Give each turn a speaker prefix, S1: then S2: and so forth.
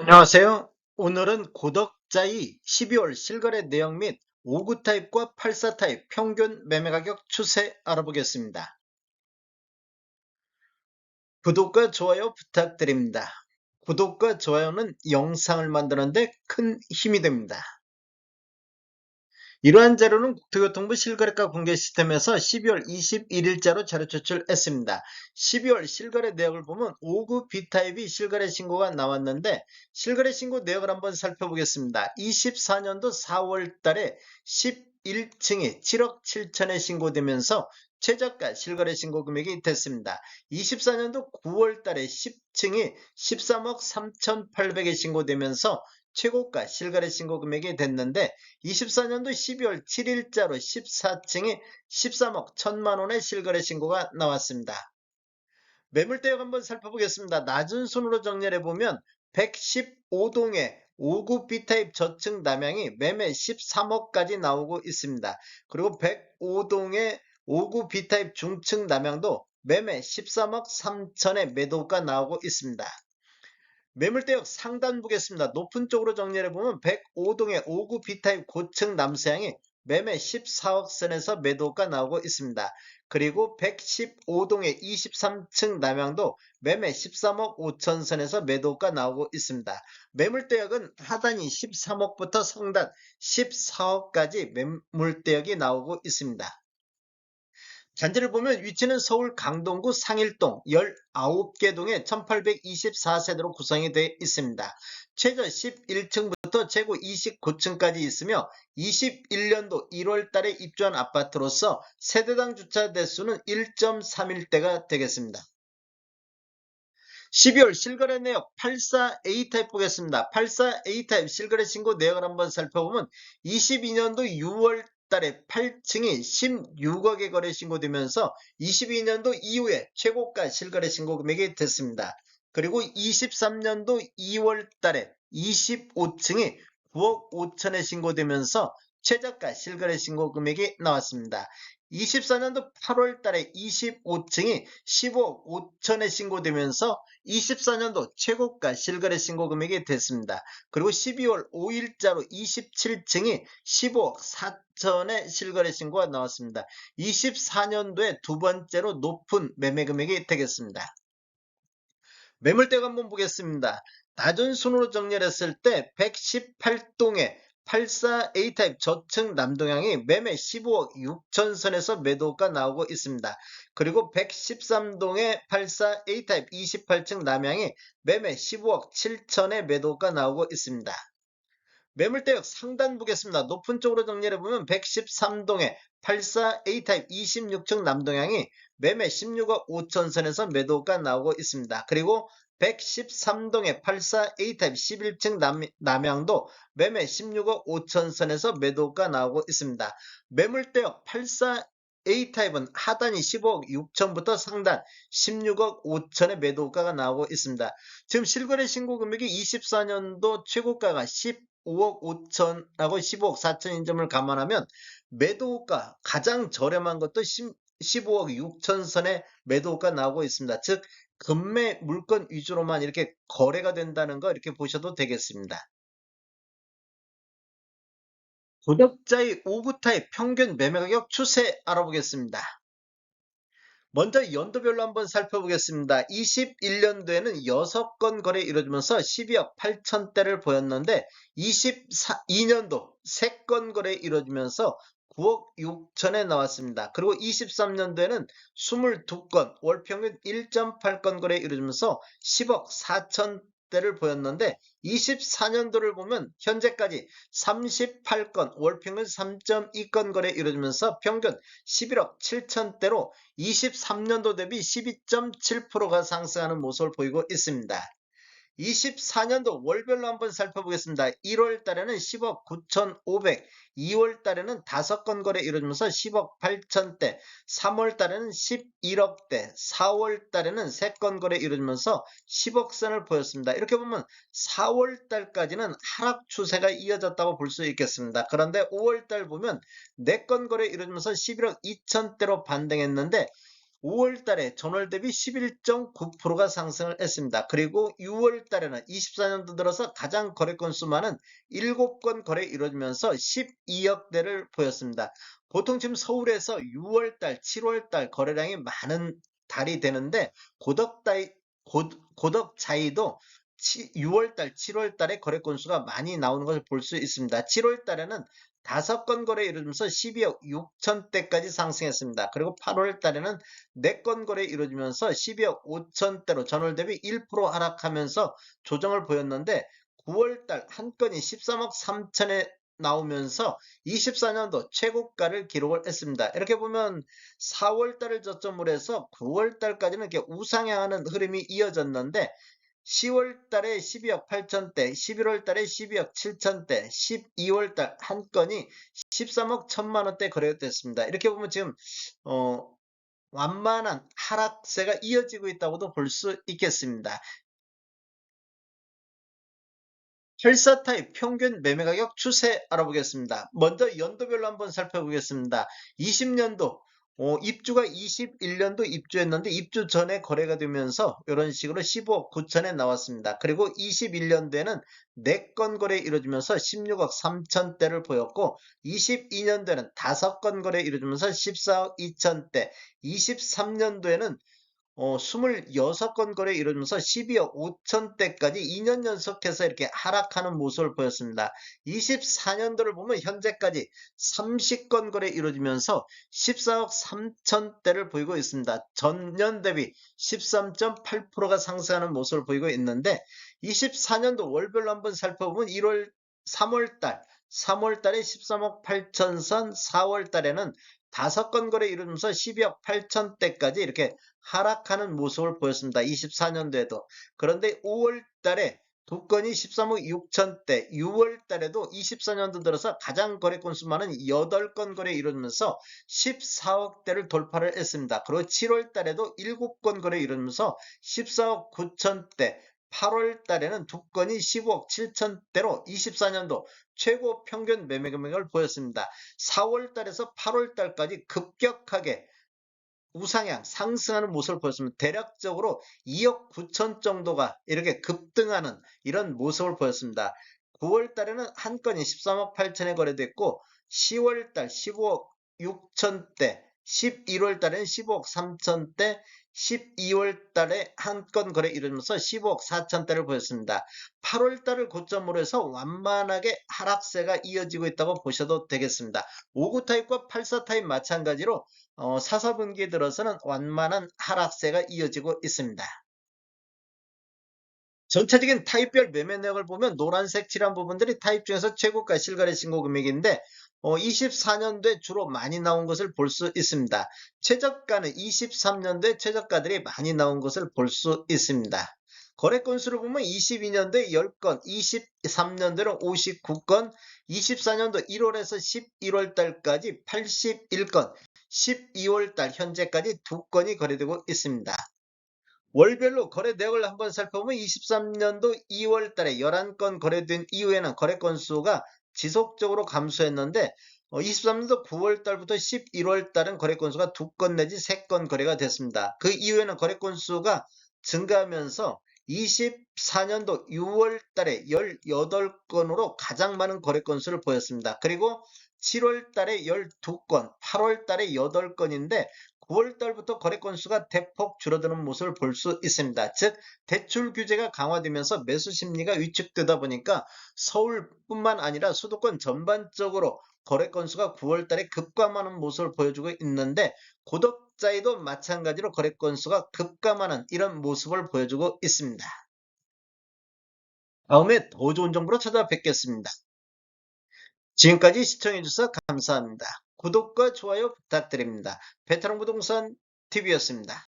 S1: 안녕하세요. 오늘은 고덕자이 12월 실거래 내역 및 5구 타입과 84 타입 평균 매매 가격 추세 알아보겠습니다. 구독과 좋아요 부탁드립니다. 구독과 좋아요는 영상을 만드는데 큰 힘이 됩니다. 이러한 자료는 국토교통부 실거래가 공개 시스템에서 12월 21일자로 자료 제출했습니다. 12월 실거래 내역을 보면 5구 B타입이 실거래 신고가 나왔는데 실거래 신고 내역을 한번 살펴보겠습니다. 24년도 4월 달에 11층이 7억 7천에 신고되면서 최저가 실거래 신고 금액이 됐습니다. 24년도 9월 달에 10층이 13억 3,800에 신고되면서 최고가 실거래 신고 금액이 됐는데 24년도 12월 7일자로 14층이 13억 1천만 원의 실거래 신고가 나왔습니다. 매물대역 한번 살펴보겠습니다. 낮은 순으로 정리를 해보면 115동의 5구 B타입 저층 남향이 매매 13억까지 나오고 있습니다. 그리고 105동의 5구 B타입 중층 남향도 매매 13억 3천의 매도가 나오고 있습니다. 매물대역 상단 보겠습니다. 높은 쪽으로 정리를 해보면 105동의 5구 B타입 고층 남서향이 매매 14억 선에서 매도가 나오고 있습니다. 그리고 115동의 23층 남향도 매매 13억 5천 선에서 매도가 나오고 있습니다. 매물대역은 하단이 13억부터 상단 14억까지 매물대역이 나오고 있습니다. 잔지를 보면 위치는 서울 강동구 상일동 19개 동에 1824세대로 구성이 되어 있습니다. 최저 11층부터 최고 29층까지 있으며 21년도 1월 달에 입주한 아파트로서 세대당 주차 대수는 1.31대가 되겠습니다. 12월 실거래 내역 84A 타입 보겠습니다. 84A 타입 실거래 신고 내역을 한번 살펴보면 22년도 6월 달에 8층이 16억에 거래 신고되면서 22년도 이후에 최고가 실거래 신고 금액이 됐습니다. 그리고 23년도 2월 달에 25층이 9억 5천에 신고되면서 최저가 실거래 신고 금액이 나왔습니다. 24년도 8월 달에 25층이 15억 5천에 신고되면서 24년도 최고가 실거래 신고 금액이 됐습니다. 그리고 12월 5일자로 27층이 15억 4천의 실거래 신고가 나왔습니다. 24년도에 두 번째로 높은 매매 금액이 되겠습니다. 매물대가 한번 보겠습니다. 낮은 순으로 정리를 했을 때 118동에 84A 타입 저층 남동향이 매매 15억 6천 선에서 매도가 나오고 있습니다. 그리고 113동의 84A 타입 28층 남향이 매매 15억 7천에 매도가 나오고 있습니다. 매물대역 상단 보겠습니다. 높은 쪽으로 정리를 해보면 113동의 84A 타입 26층 남동향이 매매 16억 5천 선에서 매도가 나오고 있습니다. 그리고 113동의 84A 타입 11층 남향도 매매 16억 5천 선에서 매도가 나오고 있습니다. 매물대역 84A 타입은 하단이 15억 6천부터 상단 16억 5천의 매도가가 나오고 있습니다. 지금 실거래 신고 금액이 24년도 최고가가 5억 5천하고 15억 4천인 점을 감안하면 매도가 가장 저렴한 것도 15억 6천 선의 매도가 나오고 있습니다. 즉 금매 물건 위주로만 이렇게 거래가 된다는 거 이렇게 보셔도 되겠습니다. 고덕자의 5구 타입 평균 매매 가격 추세 알아보겠습니다. 먼저 연도별로 한번 살펴보겠습니다. 21년도에는 6건 거래 이루어지면서 12억 8천대를 보였는데 22년도 3건 거래 이루어지면서 9억 6천에 나왔습니다. 그리고 23년도에는 22건 월평균 1.8건 거래 이루어지면서 10억 4천대를 보였는데 24년도를 보면 현재까지 38건 월평균 3.2건 거래 이루어지면서 평균 11억 7천대로 23년도 대비 12.7%가 상승하는 모습을 보이고 있습니다. 24년도 월별로 한번 살펴보겠습니다. 1월 달에는 10억 9,500, 2월 달에는 5건 거래 이루어지면서 10억 8천대, 3월 달에는 11억대, 4월 달에는 3건 거래 이루어지면서 10억 선을 보였습니다. 이렇게 보면 4월 달까지는 하락 추세가 이어졌다고 볼 수 있겠습니다. 그런데 5월 달 보면 4건 거래 이루어지면서 11억 2천대로 반등했는데 5월 달에 전월 대비 11.9%가 상승을 했습니다. 그리고 6월 달에는 24년도 들어서 가장 거래 건수 많은 7건 거래 이루어지면서 12억 대를 보였습니다. 보통 지금 서울에서 6월 달, 7월 달 거래량이 많은 달이 되는데 고덕 자이도 6월 달, 7월 달에 거래 건수가 많이 나오는 것을 볼 수 있습니다. 7월 달에는 5건 거래 이루어지면서 12억 6천대까지 상승했습니다. 그리고 8월 달에는 4건 거래 이루어지면서 12억 5천대로 전월 대비 1% 하락하면서 조정을 보였는데 9월 달 한 건이 13억 3천에 나오면서 24년도 최고가를 기록을 했습니다. 이렇게 보면 4월 달을 저점으로 해서 9월 달까지는 이렇게 우상향하는 흐름이 이어졌는데 10월 달에 12억 8천대, 11월 달에 12억 7천대, 12월 달 한 건이 13억 1천만 원대 거래됐습니다. 이렇게 보면 지금 완만한 하락세가 이어지고 있다고도 볼 수 있겠습니다. 8사 타입 평균 매매 가격 추세 알아보겠습니다. 먼저 연도별로 한번 살펴보겠습니다. 20년도 입주가 21년도 입주했는데 입주 전에 거래가 되면서 이런 식으로 15억 9천에 나왔습니다. 그리고 21년도에는 4건 거래 이루어지면서 16억 3천대를 보였고 22년도에는 5건 거래 이루어지면서 14억 2천대, 23년도에는 26건 거래 이루면서 12억 5천대까지 2년 연속해서 이렇게 하락하는 모습을 보였습니다. 24년도를 보면 현재까지 30건 거래 이루어지면서 14억 3천대를 보이고 있습니다. 전년 대비 13.8%가 상승하는 모습을 보이고 있는데 24년도 월별로 한번 살펴보면 3월 달에 13억 8천선, 4월 달에는 5건 거래 이루면서 12억 8천대까지 이렇게 하락하는 모습을 보였습니다. 24년도에도. 그런데 5월 달에 2건이 13억 6천대, 6월 달에도 24년도 들어서 가장 거래 건수 많은 8건 거래 이루면서 14억대를 돌파를 했습니다. 그리고 7월 달에도 7건 거래 이루면서 14억 9천대, 8월 달에는 2건이 15억 7천대로 24년도 최고 평균 매매 금액을 보였습니다. 4월 달에서 8월 달까지 급격하게 우상향 상승하는 모습을 보였습니다. 대략적으로 2억 9천 정도가 이렇게 급등하는 이런 모습을 보였습니다. 9월 달에는 한 건이 13억 8천에 거래됐고 10월 달 15억 6천대, 11월 달에는 15억 3천대, 12월 달에 한 건 거래 이루면서 15억 4천대를 보였습니다. 8월 달을 고점으로 해서 완만하게 하락세가 이어지고 있다고 보셔도 되겠습니다. 59 타입과 84 타입 마찬가지로 4, 4분기에 들어서는 완만한 하락세가 이어지고 있습니다. 전체적인 타입별 매매 내역을 보면 노란색 칠한 부분들이 타입 중에서 최고가 실거래 신고 금액인데 24년도에 주로 많이 나온 것을 볼 수 있습니다. 최저가는 23년도에 최저가들이 많이 나온 것을 볼 수 있습니다. 거래 건수를 보면 22년도에 10건, 23년도에는 59건, 24년도 1월에서 11월 달까지 81건, 12월 달 현재까지 2건이 거래되고 있습니다. 월별로 거래 내역을 한번 살펴보면 23년도 2월 달에 11건 거래된 이후에는 거래 건수가 지속적으로 감소했는데 23년도 9월 달부터 11월 달은 거래 건수가 2건 내지 3건 거래가 됐습니다. 그 이후에는 거래 건수가 증가하면서 24년도 6월 달에 18건으로 가장 많은 거래 건수를 보였습니다. 그리고 7월 달에 12건, 8월 달에 8건인데 9월 달부터 거래 건수가 대폭 줄어드는 모습을 볼 수 있습니다. 즉 대출 규제가 강화되면서 매수 심리가 위축되다 보니까 서울뿐만 아니라 수도권 전반적으로 거래 건수가 9월 달에 급감하는 모습을 보여주고 있는데 고덕자이도 마찬가지로 거래 건수가 급감하는 이런 모습을 보여주고 있습니다. 다음에 더 좋은 정보로 찾아뵙겠습니다. 지금까지 시청해주셔서 감사합니다. 구독과 좋아요 부탁드립니다. 베테랑 부동산 TV였습니다.